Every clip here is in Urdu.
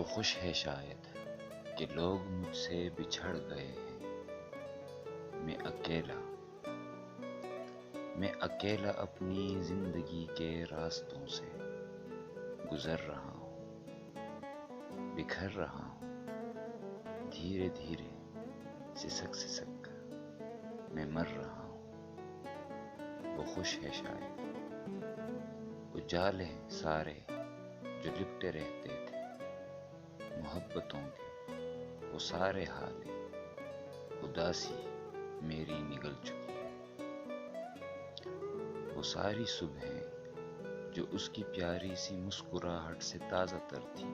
وہ خوش ہے شاید کہ لوگ مجھ سے بچھڑ گئے ہیں، میں اکیلا اپنی زندگی کے راستوں سے گزر رہا ہوں، بکھر رہا ہوں، دھیرے دھیرے سسک سسک کر میں مر رہا ہوں۔ وہ خوش ہے شاید، اجالے سارے جو لپٹے رہتے تھے محبتوں کے وہ سارے حالے، اداسی میری نگل چکی ہے۔ وہ ساری صبحیں جو اس کی پیاری سی مسکراہٹ سے تازہ تر تھی،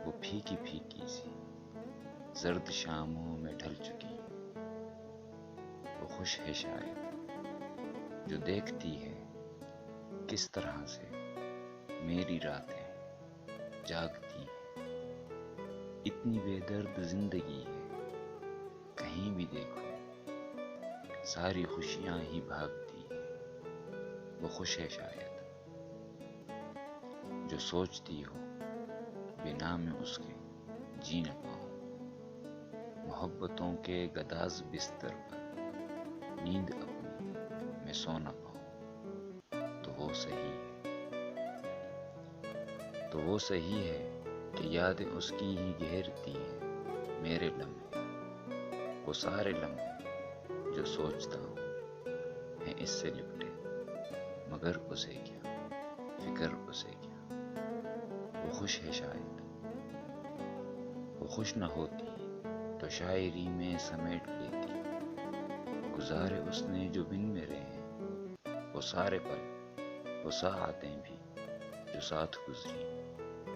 وہ پھیکی پھیکی سی زرد شاموں میں ڈھل چکی ہیں۔ وہ خوش ہے شاید جو دیکھتی ہے کس طرح سے میری راتیں جاگتی ہیں۔ اتنی بے درد زندگی ہے، کہیں بھی دیکھو ساری خوشیاں ہی بھاگتی ہیں۔ وہ خوش ہے شاید جو سوچتی ہو بنا میں اس کے جی نہ پاؤں، محبتوں کے گداز بستر پر نیند اپنی میں سو نہ پاؤں۔ تو وہ صحیح ہے کہ یادیں اس کی ہی گھیرتی ہیں میرے لمحے، وہ سارے لمحے جو سوچتا ہوں ہیں اس سے لپٹے، مگر اسے کیا فکر، اسے کیا۔ وہ خوش ہے شاید، وہ خوش نہ ہوتی تو شاعری میں سمیٹ لیتی گزارے اس نے جو بن میرے ہیں، وہ سارے پل، وہ ساعتیں بھی جو ساتھ گزری،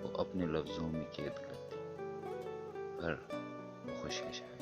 وہ اپنے لفظوں میں قید کرتی، پر وہ خوش ہے شاید۔